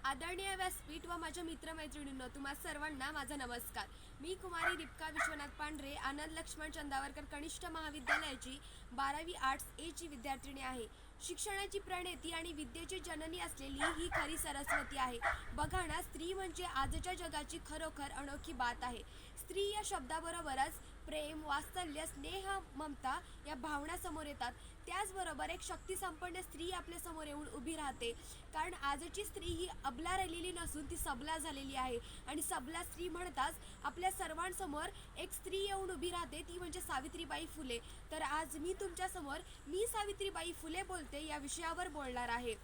आदरणीय व्यासपीठ व माझ्या मित्रमैत्रिणींनो, तुम्हा सर्वांना माझा नमस्कार। मी कुमारी रिपका विश्वनाथ पांढरे, आनंद लक्ष्मण चंदावरकर कनिष्ठ महाविद्यालयाची 12वी आर्ट्स ए ची विद्यार्थिनी आहे। शिक्षणाची प्रणेती आणि विद्येची जननी असलेली ही खरी सरस्वती आहे। बघा ना, स्त्री म्हणजे आजच्या जगाची खरोखर अनोखी बात आहे। स्त्री या शब्दाबरोबरच प्रेम, वात्सल्य, स्नेह, ममता या भावना समोर येतात। त्याचबरोबर एक शक्तिसंपन्न स्त्री आपल्या समोर येऊन उभी राहते, कारण आजची स्त्री ही अबला राहिलेली नसून ती सबला झालेली आहे। आणि सबला स्त्री म्हणताच आपल्या सर्वांसमोर एक स्त्री येऊन उभी राहते, ती म्हणजे सावित्रीबाई फुले। तर आज मी तुमच्या समोर मी सावित्रीबाई फुले बोलते या विषयावर बोलणार आहे।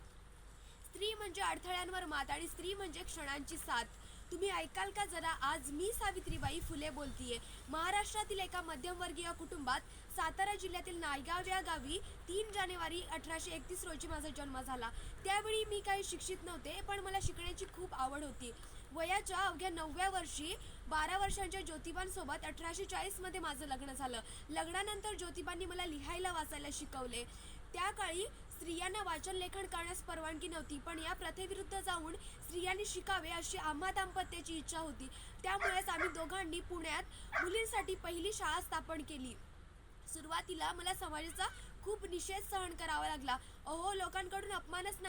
स्त्री म्हणजे अडथळ्यांवर मात आणि स्त्री म्हणजे क्षणांची साथ। तुम्ही ऐकाल का जरा, आज मी सावित्रीबाई फुले बोलतीये। महाराष्ट्रातील एका मध्यमवर्गीय कुटुंबात सातारा जिल्ह्यातील नायगाव या गावी 3 जानेवारी 1831 रोजी माझा जन्म झाला। त्यावेळी मी काही शिक्षित नव्हते, पण मला शिकण्याची खूप आवड होती। वयाच्या अवघ्या 9व्या वर्षी 12 वर्षांच्या ज्योतिबांसोबत 1840 मध्ये माझं लग्न झालं। लग्नानंतर ज्योतिबांनी मला लिहायला वाचायला शिकवले। त्या काळी स्त्रियांना वाचन लेखन करण्यास परवानगी नव्हती, पण या प्रथेविरुद्ध जाऊन स्त्रियांनी शिकावे अशी आम्हा दाम्पत्याची इच्छा होती। त्यामुळेच आम्ही दोघांनी पुण्यात मुलींसाठी पहिली शाळा स्थापन केली। सुरुवातीला मला समाजाचा खूप निषेध सहन करावा लागला। लोकांकडून अपमानच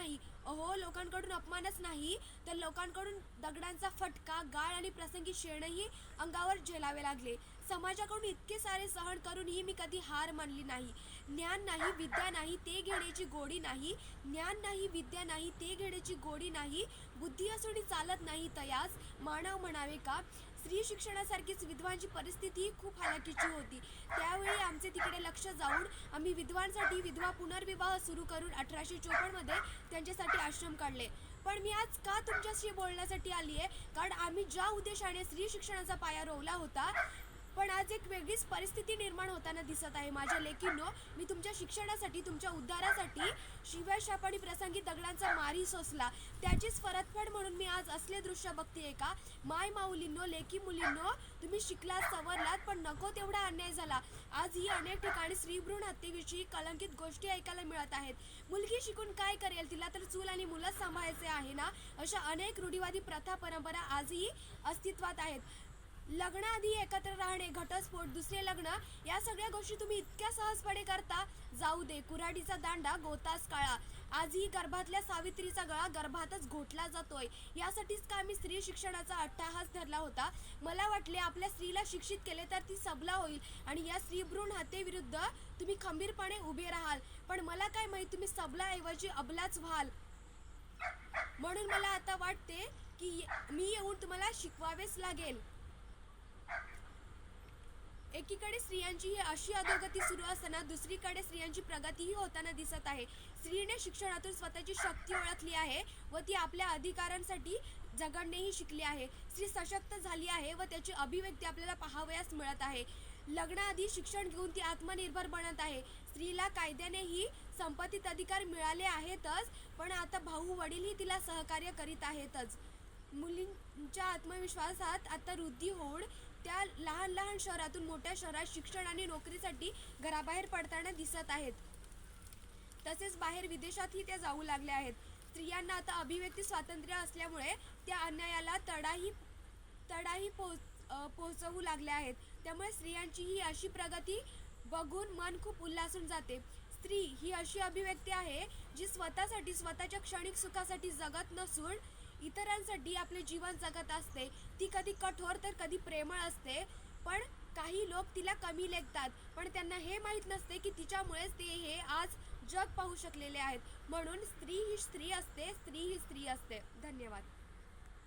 नाही तर लोकांकडून दगडांचा फटका, गाळ आणि प्रसंगी शेणही अंगावर झेलावे लागले। समाजाकडून इतके सारे सहन करूनही मी कधी हार मानली नाही। ज्ञान नाही, विद्या नाही, ते घेण्याची गोडी नाही। ज्ञान नाही, विद्या नाही, ते घेण्याची गोडी नाही। बुद्धी असूनही चालत नाही तयास, मानव म्हणावे का। स्त्री शिक्षणासारखीच विधवांची परिस्थिती खूप हालाकीची होती। त्यावेळी आमचे तिकडे लक्ष जाऊन आम्ही विधवांसाठी विधवा पुनर्विवाह सुरू करून 1854 मध्ये त्यांच्यासाठी आश्रम काढले। पण मी आज का तुमच्याशी बोलण्यासाठी आली आहे, कारण आम्ही ज्या उद्देशाने स्त्री शिक्षणाचा पाया रोवला होता, पण आज एक वेगळीच परिस्थिती निर्माण होताना दिसत आहे। माझ्या लेकींनो, मी तुमच्या शिक्षणासाठी, तुमच्या उद्धारासाठी शिव्या, शाप आणि प्रसंगी दगडांचा मारही सोसला। त्याचीच परतफेड म्हणून मी आज असले दृश्य बघतेय का। माय माऊलींनो, लेकी मुलींनो, तुम्ही शिकलात, सवरलात, पण नको तेवढा अन्याय झाला। आजही अनेक ठिकाणी स्त्रीभ्रूण हत्येविषयी कलंकित गोष्टी ऐकायला मिळत आहेत। मुलगी शिकून काय करेल, तिला तर चूल आणि मुलंच सांभाळायचे आहे ना। अशा अनेक रूढीवादी प्रथा, परंपरा आजही अस्तित्वात आहेत। लग्नाआधी एकत्र राहणे, घटस्फोट, दुसरे लग्न, या सगळ्या गोष्टी तुम्ही इतक्या सहजपणे करता। जाऊ दे, कुऱ्हाडीचा दांडा गोतास काळा। आजही गर्भातल्या सावित्रीचा गळा गर्भातच घोटला जातोय। यासाठीच का मी स्त्री शिक्षणाचा अट्टहास धरला होता। मला वाटले आपल्या स्त्रीला शिक्षित केले तर ती सबला होईल आणि या स्त्रीभ्रूण हत्येविरुद्ध तुम्ही खंबीरपणे उभे राहाल, पण मला काय माहित, तुम्ही सबलाऐवजी अबलाच व्हाल। म्हणून मला आता वाटते की मी येऊन तुम्हाला शिकवावेच लागेल। एकीकडे स्त्रियांची ही अशी अधोगती सुरू असताना दुसरीकडे स्त्रियांची प्रगतीही होताना दिसत आहे। स्त्रीने शिक्षणातून स्वतःची शक्ती ओळखली आहे व ती आपल्या अधिकारांसाठी झगडणेही शिकली आहे। स्त्री सशक्त झाली आहे व त्याची अभिव्यक्ती आपल्याला पाहावयास मिळत आहे। लग्नाआधी शिक्षण घेऊन ती आत्मनिर्भर बनत आहे। स्त्रीला कायद्यानेही संपत्तीत अधिकार मिळाले आहेतच, पण आता भाऊ वडीलही तिला सहकार्य करीत आहेतच। मुलींच्या आत्मविश्वासात आता वृद्धी होऊन त्या लहान लहान शहरातून मोठ्या शहरात शिक्षण आणि नोकरीसाठी घराबाहेर पडताना दिसत आहेत। तसेच बाहेर विदेशातही त्या जाऊ लागल्या आहेत। स्त्रियांना आता अभिव्यक्ती स्वातंत्र्य असल्यामुळे त्या अन्यायाला तडाही पोहोचवू लागल्या आहेत। त्यामुळे स्त्रियांची ही अशी प्रगती बघून मन खूप उल्हासून जाते। स्त्री ही अशी अभिव्यक्ती आहे जी स्वतःसाठी, स्वतःच्या क्षणिक सुखासाठी जगत नसून इतरांसाठी आपले जीवन जगत असते। ती कधी कठोर तर कधी प्रेमळ असते, पण काही लोक तिला कमी लेखतात, पण त्यांना हे माहीत नसते की तिच्यामुळेच ते हे आज जग पाहू शकलेले आहेत। म्हणून स्त्री ही स्त्री असते, स्त्री ही स्त्री असते। धन्यवाद।